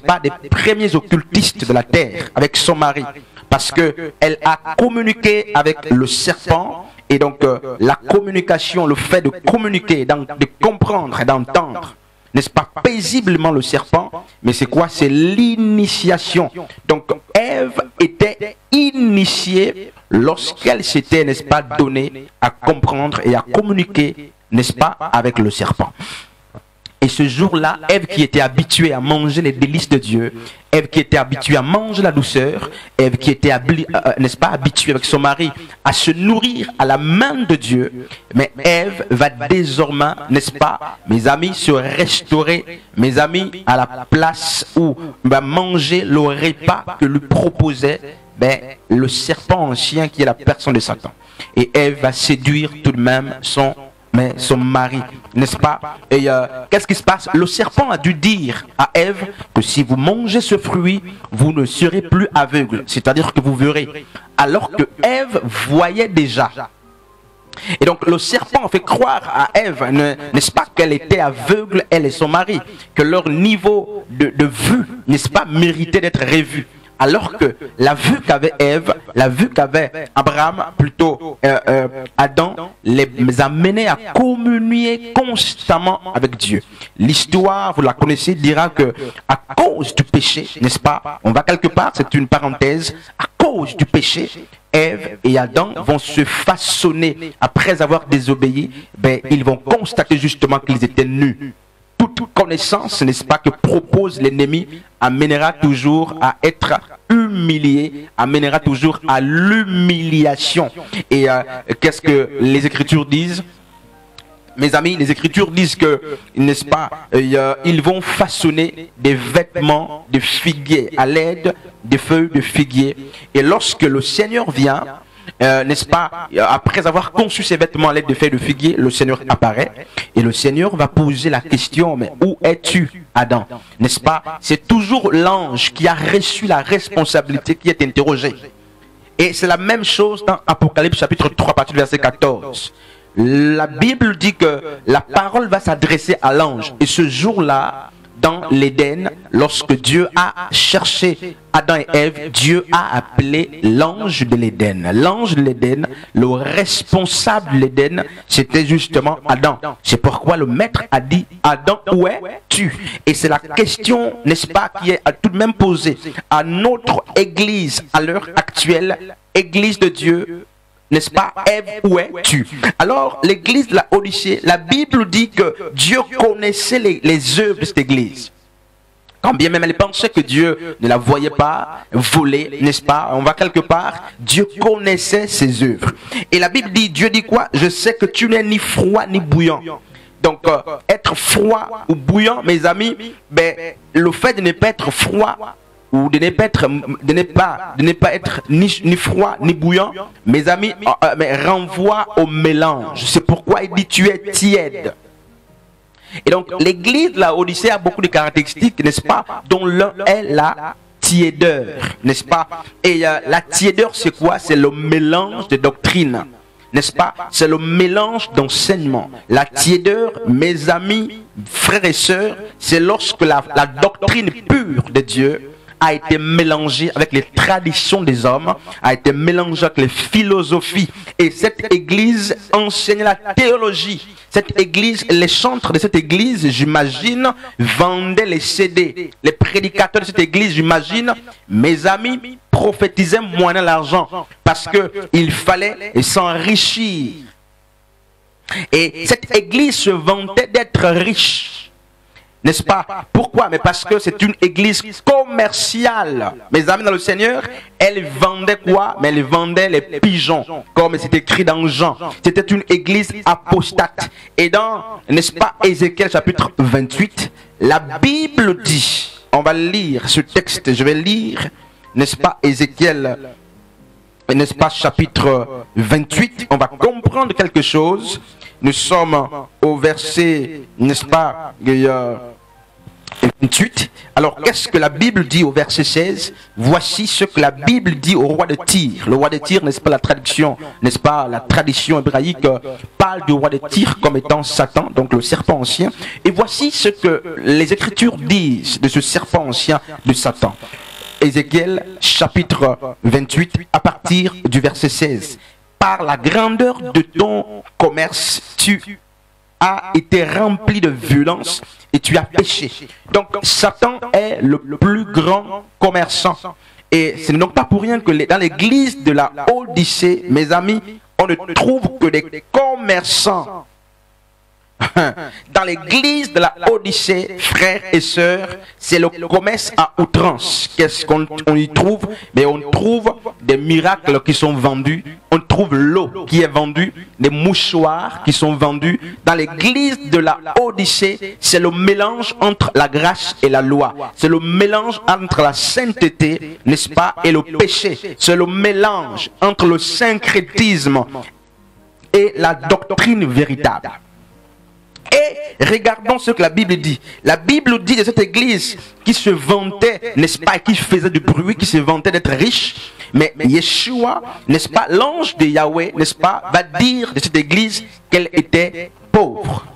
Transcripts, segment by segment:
n'est-ce pas, des premiers occultistes de la terre avec son mari. Parce qu'elle a communiqué avec le serpent. Et donc, la communication, le fait de communiquer, de comprendre et d'entendre, n'est-ce pas, paisiblement le serpent, mais c'est quoi? C'est l'initiation. Donc, Ève était initiée lorsqu'elle s'était, n'est-ce pas, donnée à comprendre et à communiquer, n'est-ce pas, avec le serpent. Et ce jour-là, Ève qui était habituée à manger les délices de Dieu, Ève qui était habituée à manger la douceur, Ève qui était, n'est-ce pas, habituée avec son mari à se nourrir à la main de Dieu, mais Ève va désormais, n'est-ce pas, mes amis, se restaurer, mes amis, à la place où va manger le repas que lui proposait le serpent ancien qui est la personne de Satan. Et Ève va séduire tout de même son mari, n'est-ce pas? Et qu'est-ce qui se passe? Le serpent a dû dire à Ève que si vous mangez ce fruit, vous ne serez plus aveugle, c'est-à-dire que vous verrez. Alors que Ève voyait déjà. Et donc le serpent fait croire à Ève, n'est-ce pas, qu'elle était aveugle, elle et son mari, que leur niveau de vue, n'est-ce pas, méritait d'être revu. Alors que la vue qu'avait Ève, la vue qu'avait Abraham, plutôt Adam, les amenait à communier constamment avec Dieu. L'histoire, vous la connaissez, dira que à cause du péché, n'est-ce pas, on va quelque part, c'est une parenthèse, à cause du péché, Ève et Adam vont se façonner après avoir désobéi, ils vont constater justement qu'ils étaient nus. Toute connaissance, n'est-ce pas, que propose l'ennemi amènera toujours à être humilié, amènera toujours à l'humiliation. Et qu'est-ce que les Écritures disent? Mes amis, les Écritures disent que, n'est-ce pas, ils vont façonner des vêtements de figuier à l'aide des feuilles de figuier. Et lorsque le Seigneur vient, n'est-ce pas, après avoir conçu ses vêtements à l'aide de feuilles de figuier, le Seigneur apparaît et le Seigneur va poser la question, mais où es-tu, Adam? N'est-ce pas? C'est toujours l'ange qui a reçu la responsabilité qui est interrogé. Et c'est la même chose dans Apocalypse chapitre 3, à partir du verset 14. La Bible dit que la parole va s'adresser à l'ange. Et ce jour-là, dans l'Éden, lorsque Dieu a cherché Adam et Ève, Dieu a appelé l'ange de l'Éden. L'ange de l'Éden, le responsable de l'Éden, c'était justement Adam. C'est pourquoi le maître a dit, Adam, où es-tu? Et c'est la question, n'est-ce pas, qui est tout de même posée à notre Église à l'heure actuelle, Église de Dieu. N'est-ce pas, Ève, où es-tu? Alors, l'église de la Odyssée, la Bible dit que Dieu connaissait les œuvres de cette église. Quand bien même elle pensait que Dieu ne la voyait pas voler, n'est-ce pas? On va quelque part, Dieu connaissait ses œuvres. Et la Bible dit, Dieu dit quoi? Je sais que tu n'es ni froid ni bouillant. Donc, être froid ou bouillant, mes amis, le fait de ne pas être froid, ou de ne pas être ni froid ni bouillant, mes amis, mais renvoie au mélange. C'est pourquoi il dit tu es tiède. Et donc l'église de la Odyssée a beaucoup de caractéristiques, n'est-ce pas, dont l'un est la tiédeur, n'est-ce pas? Et la tiédeur, c'est quoi? C'est le mélange de doctrines, n'est-ce pas? C'est le mélange d'enseignements. La tiédeur, mes amis, frères et sœurs, c'est lorsque la doctrine pure de Dieu a été mélangé avec les traditions des hommes, a été mélangé avec les philosophies. Et cette église enseigne la théologie. Cette église, les chantres de cette église, j'imagine, vendaient les CD. Les prédicateurs de cette église, j'imagine, mes amis, prophétisaient moyennant l'argent. Parce qu'il fallait s'enrichir. Et cette église se vantait d'être riche. N'est-ce pas? Pourquoi? Mais parce que c'est une église commerciale. Mes amis dans le Seigneur, elle vendait quoi? Mais elle vendait les pigeons, comme c'est écrit dans Jean. C'était une église apostate. Et dans, n'est-ce pas, Ézéchiel chapitre 28, la Bible dit, on va lire ce texte, je vais lire, n'est-ce pas, Ézéchiel, n'est-ce pas, chapitre 28, on va comprendre quelque chose. Nous sommes au verset, n'est-ce pas, et 28. Alors, qu'est-ce que la Bible dit au verset 16? Voici ce que la Bible dit au roi de Tyr. Le roi de Tyr, n'est-ce pas la traduction, n'est-ce pas la tradition hébraïque parle du roi de Tyr comme étant Satan, donc le serpent ancien. Et voici ce que les Écritures disent de ce serpent ancien de Satan. Ézéchiel chapitre 28 à partir du verset 16. Par la grandeur de ton commerce, tu as été rempli de violence et tu as péché. Donc Satan est le plus grand commerçant. Et ce n'est donc pas pour rien que dans l'église de la Odyssée, mes amis, on ne trouve que des commerçants. Dans l'église de la Odyssée, frères et sœurs, c'est le commerce à outrance. Qu'est-ce qu'on y trouve? Mais on trouve des miracles qui sont vendus, on trouve l'eau qui est vendue, des mouchoirs qui sont vendus. Dans l'église de la Odyssée, c'est le mélange entre la grâce et la loi. C'est le mélange entre la sainteté, n'est-ce pas, et le péché. C'est le mélange entre le syncrétisme et la doctrine véritable. Et regardons ce que la Bible dit. La Bible dit de cette église qui se vantait, n'est-ce pas, et qui faisait du bruit, qui se vantait d'être riche. Mais Yeshua, n'est-ce pas, l'ange de Yahweh, n'est-ce pas, va dire de cette église qu'elle était pauvre.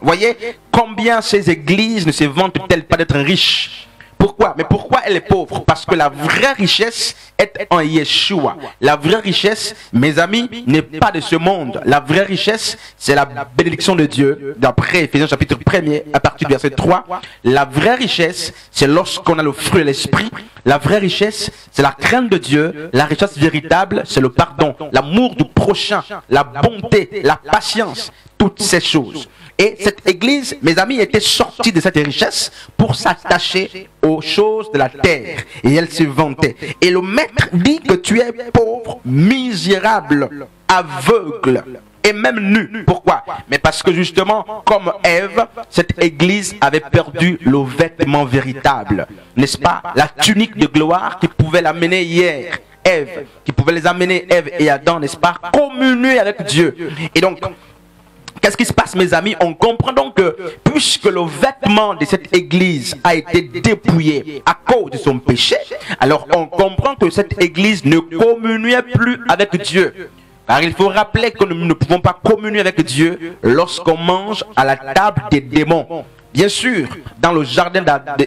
Voyez combien ces églises ne se vantent-elles pas d'être riches? Pourquoi? Mais pourquoi elle est pauvre? Parce que la vraie richesse est en Yeshua. La vraie richesse, mes amis, n'est pas de ce monde. La vraie richesse, c'est la bénédiction de Dieu. D'après Éphésiens chapitre 1er, à partir du verset 3. La vraie richesse, c'est lorsqu'on a le fruit de l'esprit. La vraie richesse, c'est la crainte de Dieu. La richesse véritable, c'est le pardon, l'amour du prochain, la bonté, la patience, toutes ces choses. Et cette église, mes amis, était sortie de cette richesse pour s'attacher aux choses de la terre. Et elle se vantait. Et le maître dit que tu es pauvre, misérable, aveugle et même nu. Pourquoi? Mais parce que justement, comme Ève, cette église avait perdu le vêtement véritable. N'est-ce pas? La tunique de gloire qui pouvait l'amener hier. Ève, qui pouvait les amener, Ève et Adam, n'est-ce pas? Communier avec Dieu. Et donc, qu'est-ce qui se passe, mes amis? On comprend donc que puisque le vêtement de cette église a été dépouillé à cause de son péché, alors on comprend que cette église ne communiait plus avec Dieu. Car il faut rappeler que nous ne pouvons pas communier avec Dieu lorsqu'on mange à la table des démons. Bien sûr, dans le jardin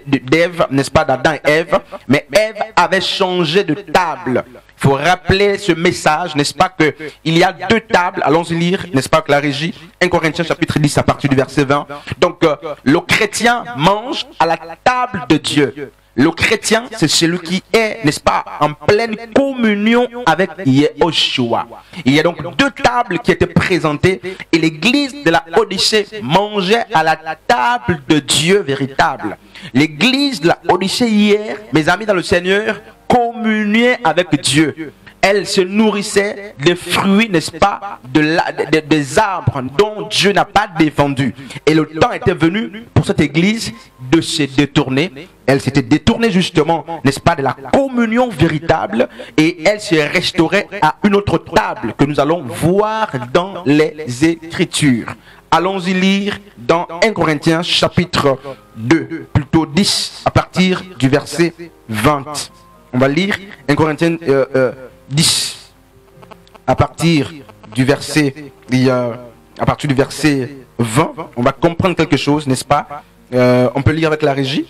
d'Ève, n'est-ce pas, d'Adam et Ève, mais Ève avait changé de table. Il faut rappeler ce message, n'est-ce pas, qu'il y a deux tables. Allons-y lire, n'est-ce pas, que la régie, 1 Corinthiens chapitre 10 à partir du verset 20. Donc, le chrétien mange à la table de Dieu. Le chrétien, c'est celui qui est, n'est-ce pas, en pleine communion avec Yeshua. Il y a donc deux tables qui étaient présentées et l'église de la Odyssée mangeait à la table de Dieu véritable. L'église de la Odyssée hier, mes amis dans le Seigneur, communiait avec Dieu. Elle se nourrissait des fruits, n'est-ce pas, des arbres dont Dieu n'a pas défendu. Et le temps était venu pour cette église de se détourner. Elle s'était détournée justement, n'est-ce pas, de la communion véritable et elle se restaurait à une autre table que nous allons voir dans les Écritures. Allons-y lire dans 1 Corinthiens chapitre 2, plutôt 10, à partir du verset 20. On va lire 1 Corinthiens 10 à partir du verset 20. On va comprendre quelque chose, n'est-ce pas? On peut lire avec la régie.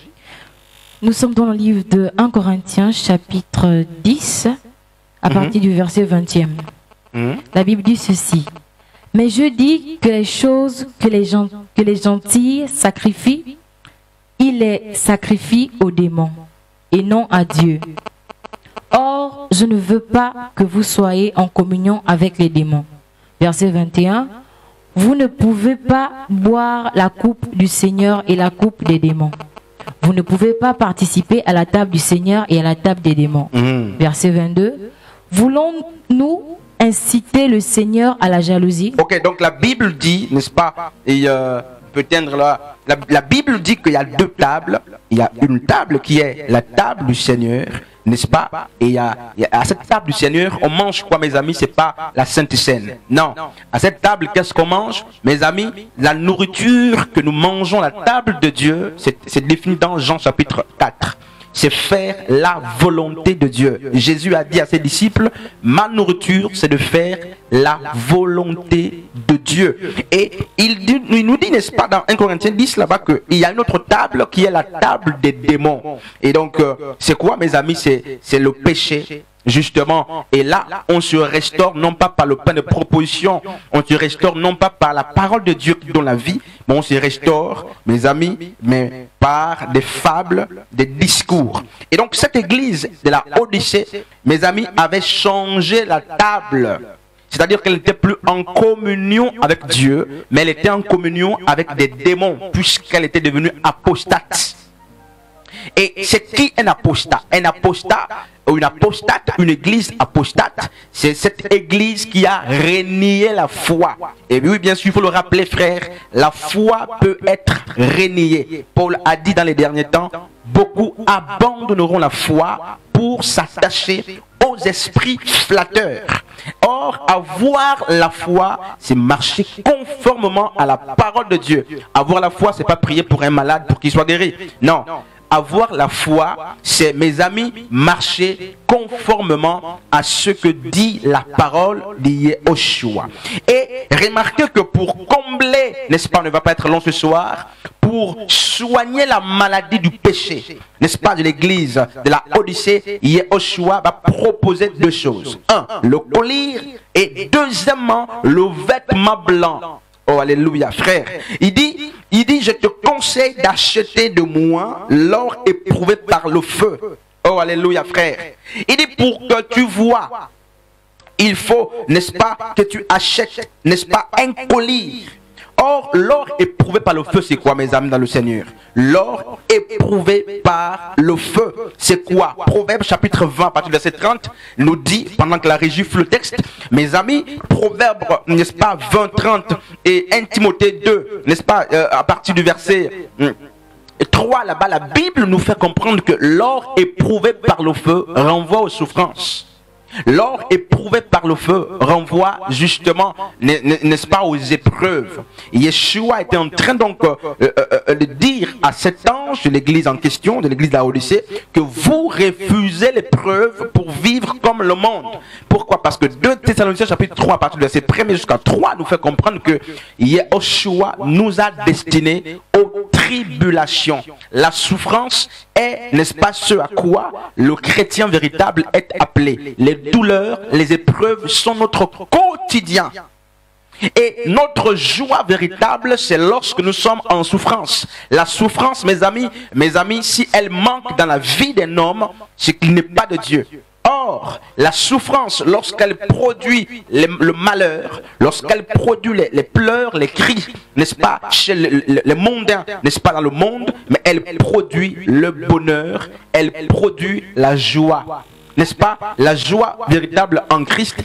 Nous sommes dans le livre de 1 Corinthiens chapitre 10 à partir du verset 20e. La Bible dit ceci: mais je dis que les choses que les gentils sacrifient, ils les sacrifient aux démons et non à Dieu. Or, je ne veux pas que vous soyez en communion avec les démons. Verset 21. Vous ne pouvez pas boire la coupe du Seigneur et la coupe des démons. Vous ne pouvez pas participer à la table du Seigneur et à la table des démons. Verset 22. Voulons-nous inciter le Seigneur à la jalousie? Ok, donc la Bible dit, n'est-ce pas, et peut éteindre la Bible dit qu'il y a deux tables. Il y a une table qui est la table du Seigneur, n'est-ce pas? Et à cette table du Seigneur, on mange quoi, mes amis? C'est pas la Sainte Seine. Non. À cette table, qu'est-ce qu'on mange, mes amis? La nourriture que nous mangeons, la table de Dieu, c'est défini dans Jean chapitre 4. C'est faire la volonté de Dieu. Jésus a dit à ses disciples, ma nourriture, c'est de faire la volonté de Dieu. Et il nous dit, n'est-ce pas, dans 1 Corinthiens 10, là-bas, qu'il y a une autre table qui est la table des démons. Et donc, c'est quoi, mes amis? C'est le péché. Justement, et là, on se restaure non pas par le pain de proposition, on se restaure non pas par la parole de Dieu qui donne la vie, mais on se restaure, mes amis, mais par des fables, des discours. Et donc, cette église de la Odyssée, mes amis, avait changé la table. C'est-à-dire qu'elle n'était plus en communion avec Dieu, mais elle était en communion avec des démons, puisqu'elle était devenue apostate. Et c'est qui un apostat? Un apostat ou une apostate, une église apostate, c'est cette église qui a renié la foi. Et oui, bien sûr, il faut le rappeler, frère, la foi peut être reniée. Paul a dit dans les derniers temps, beaucoup abandonneront la foi pour s'attacher aux esprits flatteurs. Or, avoir la foi, c'est marcher conformément à la parole de Dieu. Avoir la foi, c'est pas prier pour un malade pour qu'il soit guéri. Non. Avoir la foi, c'est, mes amis, marcher conformément à ce que dit la parole de Yeshua. Et remarquez que pour combler, n'est-ce pas, on ne va pas être long ce soir, pour soigner la maladie du péché, n'est-ce pas, de l'église de la Odyssée, Yeshua va proposer deux choses. Un, le collyre, et deuxièmement, le vêtement blanc. Oh, alléluia, frère. Il dit, je te conseille d'acheter de moi l'or éprouvé par le feu. Oh, alléluia, frère. Il dit, pour que tu vois, il faut, n'est-ce pas, que tu achètes, n'est-ce pas, un collyre. Or, l'or éprouvé par le feu, c'est quoi, mes amis, dans le Seigneur? L'or éprouvé par le feu, c'est quoi? Proverbe chapitre 20, à partir du verset 30, nous dit, pendant que la régie fle le texte, mes amis, Proverbe, n'est-ce pas, 20, 30 et 1 Timothée 2, n'est-ce pas, à partir du verset 3, là-bas, la Bible nous fait comprendre que l'or éprouvé par le feu renvoie aux souffrances. L'or éprouvé par le feu renvoie justement, n'est-ce pas, aux épreuves. Yeshua était en train donc de dire à cet ange de l'église en question, de l'église de la Odyssée, que vous refusez l'épreuve pour vivre comme le monde. Pourquoi? Parce que 2 Thessaloniciens chapitre 3, à partir du verset 1 jusqu'à 3, nous fait comprendre que Yeshua nous a destinés aux tribulations. La souffrance est, n'est-ce pas, ce à quoi le chrétien véritable est appelé. Les douleurs, les épreuves sont notre quotidien. Et notre joie véritable, c'est lorsque nous sommes en souffrance. La souffrance, mes amis, si elle manque dans la vie d'un homme, c'est qu'il n'est pas de Dieu. Or, la souffrance, lorsqu'elle produit le malheur, lorsqu'elle produit les pleurs, les cris, n'est-ce pas, chez les mondains, n'est-ce pas, dans le monde, mais elle produit le bonheur, elle produit la joie. N'est-ce pas? La joie véritable en Christ